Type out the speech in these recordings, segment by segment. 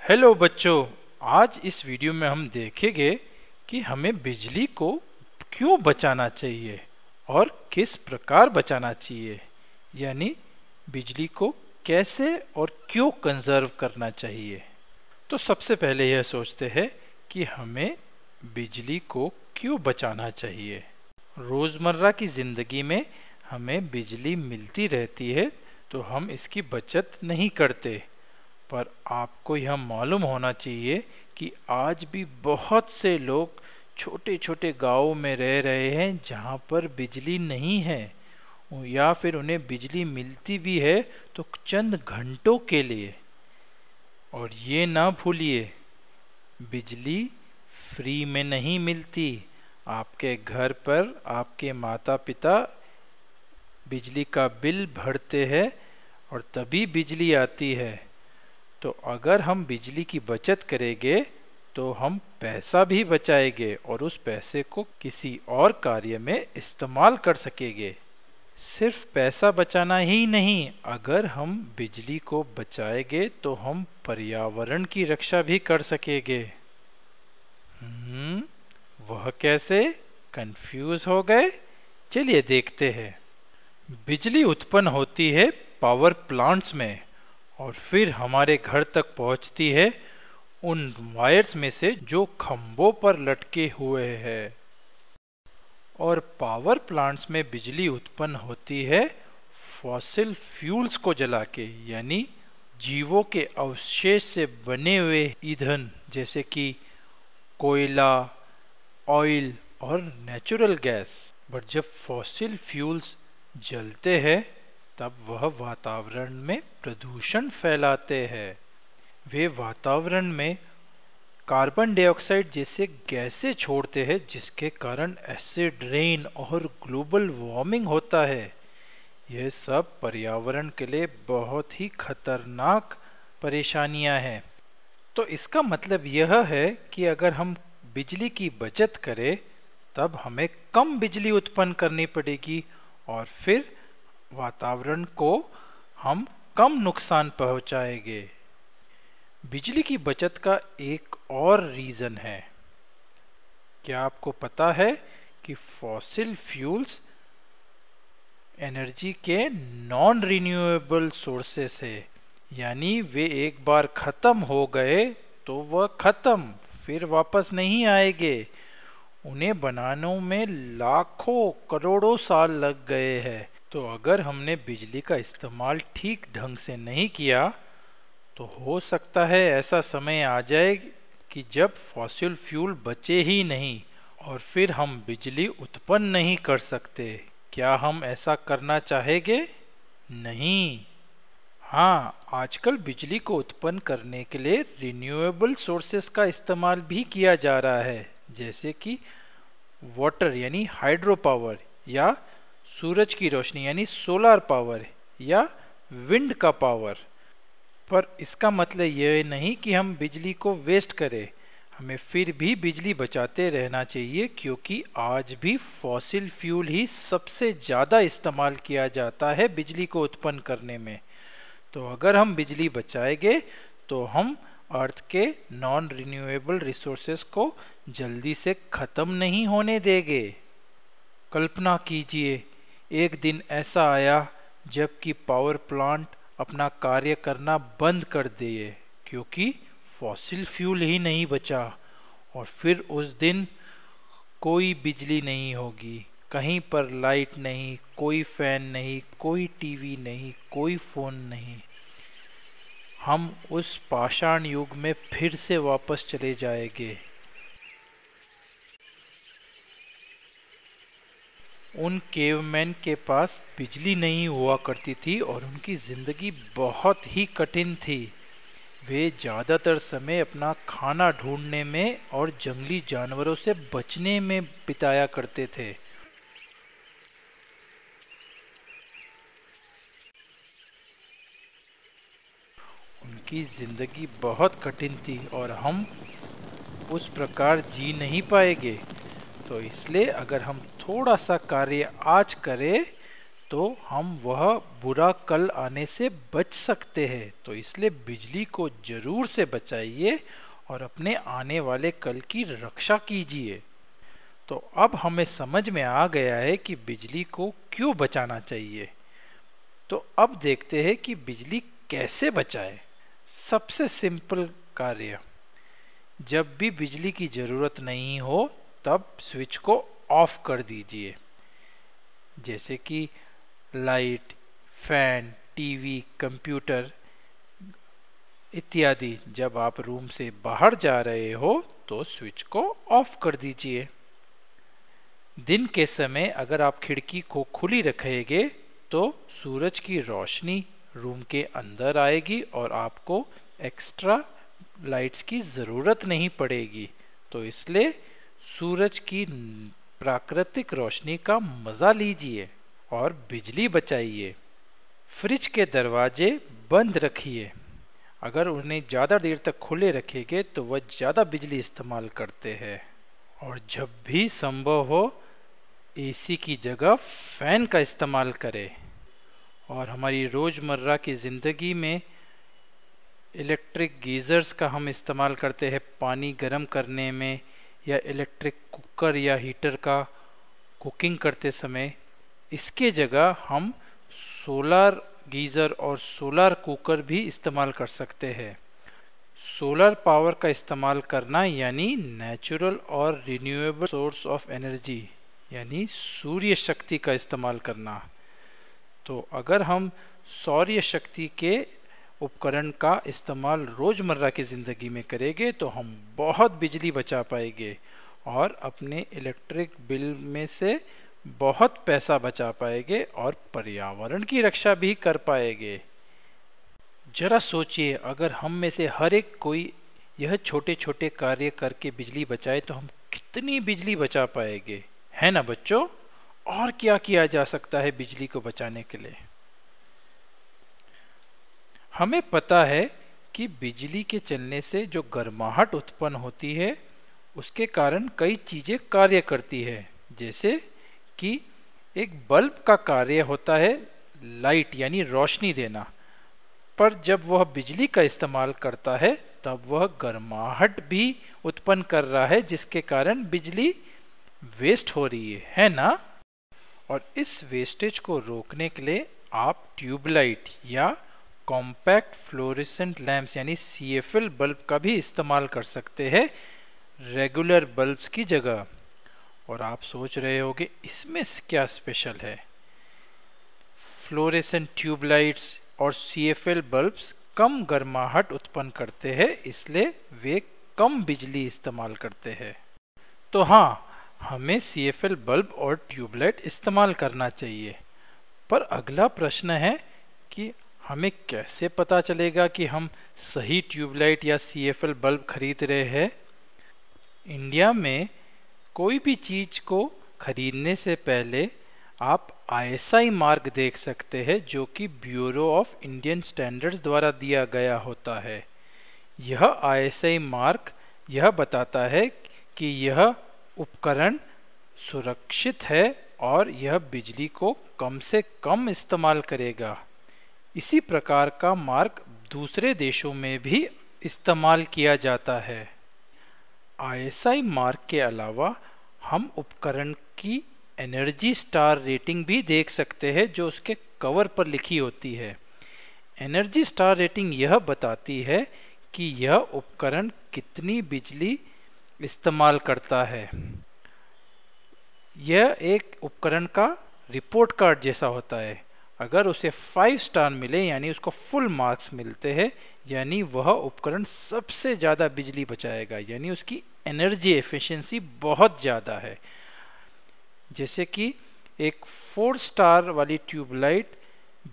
Hello बच्चों, आज इस वीडियो में हम देखेंगे कि हमें बिजली को क्यों बचाना चाहिए और किस प्रकार बचाना चाहिए, यानी बिजली को कैसे और क्यों कंजर्व करना चाहिए। तो सबसे पहले यह सोचते हैं कि हमें बिजली को क्यों बचाना चाहिए। रोज़मर्रा की ज़िंदगी में हमें बिजली मिलती रहती है तो हम इसकी बचत नहीं करते, पर आपको यह मालूम होना चाहिए कि आज भी बहुत से लोग छोटे छोटे गांवों में रह रहे हैं जहां पर बिजली नहीं है, या फिर उन्हें बिजली मिलती भी है तो चंद घंटों के लिए। और ये ना भूलिए, बिजली फ्री में नहीं मिलती। आपके घर पर आपके माता पिता बिजली का बिल भरते हैं और तभी बिजली आती है। तो अगर हम बिजली की बचत करेंगे तो हम पैसा भी बचाएंगे और उस पैसे को किसी और कार्य में इस्तेमाल कर सकेंगे। सिर्फ पैसा बचाना ही नहीं, अगर हम बिजली को बचाएंगे तो हम पर्यावरण की रक्षा भी कर सकेंगे। वह कैसे? कंफ्यूज हो गए? चलिए देखते हैं। बिजली उत्पन्न होती है पावर प्लांट्स में और फिर हमारे घर तक पहुंचती है उन वायर्स में से जो खंभों पर लटके हुए हैं। और पावर प्लांट्स में बिजली उत्पन्न होती है फॉसिल फ्यूल्स को जला के, यानी जीवों के अवशेष से बने हुए ईंधन जैसे कि कोयला, ऑयल और नेचुरल गैस। बट जब फॉसिल फ्यूल्स जलते हैं तब वह वातावरण में प्रदूषण फैलाते हैं। वे वातावरण में कार्बन डाइऑक्साइड जैसे गैसें छोड़ते हैं, जिसके कारण एसिड रेन और ग्लोबल वार्मिंग होता है। यह सब पर्यावरण के लिए बहुत ही खतरनाक परेशानियां हैं। तो इसका मतलब यह है कि अगर हम बिजली की बचत करें तब हमें कम बिजली उत्पन्न करनी पड़ेगी और फिर वातावरण को हम कम नुकसान पहुंचाएंगे। बिजली की बचत का एक और रीज़न है। क्या आपको पता है कि फॉसिल फ्यूल्स एनर्जी के नॉन रिन्यूएबल सोर्सेस है, यानी वे एक बार ख़त्म हो गए तो वह ख़त्म, फिर वापस नहीं आएंगे। उन्हें बनाने में लाखों करोड़ों साल लग गए हैं। तो अगर हमने बिजली का इस्तेमाल ठीक ढंग से नहीं किया तो हो सकता है ऐसा समय आ जाए कि जब फॉसिल फ्यूल बचे ही नहीं और फिर हम बिजली उत्पन्न नहीं कर सकते। क्या हम ऐसा करना चाहेंगे? नहीं। हाँ, आजकल बिजली को उत्पन्न करने के लिए रिन्यूएबल सोर्सेस का इस्तेमाल भी किया जा रहा है, जैसे कि वाटर यानी हाइड्रो पावर, या सूरज की रोशनी यानी सोलर पावर, या विंड का पावर। पर इसका मतलब यह नहीं कि हम बिजली को वेस्ट करें। हमें फिर भी बिजली बचाते रहना चाहिए, क्योंकि आज भी फॉसिल फ्यूल ही सबसे ज़्यादा इस्तेमाल किया जाता है बिजली को उत्पन्न करने में। तो अगर हम बिजली बचाएंगे तो हम अर्थ के नॉन रिन्यूएबल रिसोर्सेस को जल्दी से ख़त्म नहीं होने देंगे। कल्पना कीजिए, एक दिन ऐसा आया जबकि पावर प्लांट अपना कार्य करना बंद कर दिए क्योंकि फॉसिल फ्यूल ही नहीं बचा, और फिर उस दिन कोई बिजली नहीं होगी, कहीं पर लाइट नहीं, कोई फैन नहीं, कोई टीवी नहीं, कोई फ़ोन नहीं। हम उस पाषाण युग में फिर से वापस चले जाएंगे। उन केवमैन के पास बिजली नहीं हुआ करती थी और उनकी ज़िंदगी बहुत ही कठिन थी। वे ज़्यादातर समय अपना खाना ढूंढने में और जंगली जानवरों से बचने में बिताया करते थे। उनकी ज़िंदगी बहुत कठिन थी और हम उस प्रकार जी नहीं पाएंगे। तो इसलिए अगर हम थोड़ा सा कार्य आज करें तो हम वह बुरा कल आने से बच सकते हैं। तो इसलिए बिजली को जरूर से बचाइए और अपने आने वाले कल की रक्षा कीजिए। तो अब हमें समझ में आ गया है कि बिजली को क्यों बचाना चाहिए। तो अब देखते हैं कि बिजली कैसे बचाए। सबसे सिंपल कार्य, जब भी बिजली की ज़रूरत नहीं हो तब स्विच को ऑफ कर दीजिए। जैसे कि लाइट, फैन, टीवी, कंप्यूटर इत्यादि, जब आप रूम से बाहर जा रहे हो तो स्विच को ऑफ कर दीजिए। दिन के समय अगर आप खिड़की को खुली रखेंगे तो सूरज की रोशनी रूम के अंदर आएगी और आपको एक्स्ट्रा लाइट्स की ज़रूरत नहीं पड़ेगी। तो इसलिए सूरज की प्राकृतिक रोशनी का मज़ा लीजिए और बिजली बचाइए। फ्रिज के दरवाजे बंद रखिए। अगर उन्हें ज़्यादा देर तक खुले रखेंगे तो वह ज़्यादा बिजली इस्तेमाल करते हैं। और जब भी संभव हो एसी की जगह फैन का इस्तेमाल करें। और हमारी रोज़मर्रा की ज़िंदगी में इलेक्ट्रिक गीज़र्स का हम इस्तेमाल करते हैं पानी गर्म करने में, या इलेक्ट्रिक कुकर या हीटर का कुकिंग करते समय। इसके जगह हम सोलर गीज़र और सोलर कुकर भी इस्तेमाल कर सकते हैं। सोलर पावर का इस्तेमाल करना यानी नेचुरल और रिन्यूएबल सोर्स ऑफ एनर्जी यानी सूर्य शक्ति का इस्तेमाल करना। तो अगर हम सौर शक्ति के उपकरण का इस्तेमाल रोज़मर्रा की ज़िंदगी में करेंगे तो हम बहुत बिजली बचा पाएंगे और अपने इलेक्ट्रिक बिल में से बहुत पैसा बचा पाएंगे और पर्यावरण की रक्षा भी कर पाएंगे। जरा सोचिए, अगर हम में से हर एक कोई यह छोटे छोटे कार्य करके बिजली बचाए तो हम कितनी बिजली बचा पाएंगे, है ना बच्चों? और क्या किया जा सकता है बिजली को बचाने के लिए? हमें पता है कि बिजली के चलने से जो गर्माहट उत्पन्न होती है उसके कारण कई चीज़ें कार्य करती है। जैसे कि एक बल्ब का कार्य होता है लाइट यानी रोशनी देना, पर जब वह बिजली का इस्तेमाल करता है तब वह गर्माहट भी उत्पन्न कर रहा है, जिसके कारण बिजली वेस्ट हो रही है ना? और इस वेस्टेज को रोकने के लिए आप ट्यूबलाइट या कॉम्पैक्ट फ्लोरेसेंट लैंप्स यानी CFL बल्ब का भी इस्तेमाल कर सकते हैं रेगुलर बल्ब्स की जगह। और आप सोच रहे होंगे इसमें क्या स्पेशल है? फ्लोरेसेंट ट्यूबलाइट्स और CFL बल्ब्स कम गर्माहट उत्पन्न करते हैं, इसलिए वे कम बिजली इस्तेमाल करते हैं। तो हाँ, हमें CFL बल्ब और ट्यूबलाइट इस्तेमाल करना चाहिए। पर अगला प्रश्न है कि हमें कैसे पता चलेगा कि हम सही ट्यूबलाइट या CFL बल्ब खरीद रहे हैं? इंडिया में कोई भी चीज़ को खरीदने से पहले आप ISI मार्क देख सकते हैं, जो कि ब्यूरो ऑफ इंडियन स्टैंडर्ड्स द्वारा दिया गया होता है। यह ISI मार्क यह बताता है कि यह उपकरण सुरक्षित है और यह बिजली को कम से कम इस्तेमाल करेगा। इसी प्रकार का मार्क दूसरे देशों में भी इस्तेमाल किया जाता है। ISI मार्क के अलावा हम उपकरण की एनर्जी स्टार रेटिंग भी देख सकते हैं, जो उसके कवर पर लिखी होती है। एनर्जी स्टार रेटिंग यह बताती है कि यह उपकरण कितनी बिजली इस्तेमाल करता है। यह एक उपकरण का रिपोर्ट कार्ड जैसा होता है। अगर उसे 5 स्टार मिले यानी उसको फुल मार्क्स मिलते हैं, यानी वह उपकरण सबसे ज़्यादा बिजली बचाएगा, यानी उसकी एनर्जी एफिशिएंसी बहुत ज़्यादा है। जैसे कि एक 4 स्टार वाली ट्यूबलाइट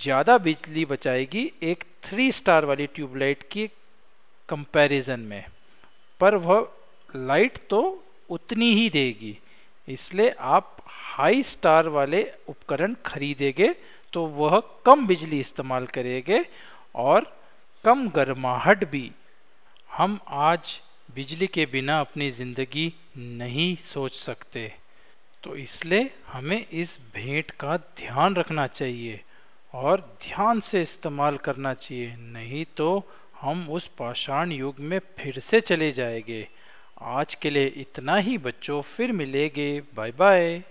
ज़्यादा बिजली बचाएगी एक 3 स्टार वाली ट्यूबलाइट की कंपैरिजन में, पर वह लाइट तो उतनी ही देगी। इसलिए आप हाई स्टार वाले उपकरण खरीदेंगे तो वह कम बिजली इस्तेमाल करेंगे और कम गर्माहट भी। हम आज बिजली के बिना अपनी ज़िंदगी नहीं सोच सकते। तो इसलिए हमें इस भेंट का ध्यान रखना चाहिए और ध्यान से इस्तेमाल करना चाहिए, नहीं तो हम उस पाषाण युग में फिर से चले जाएंगे। आज के लिए इतना ही बच्चों, फिर मिलेंगे। Bye bye.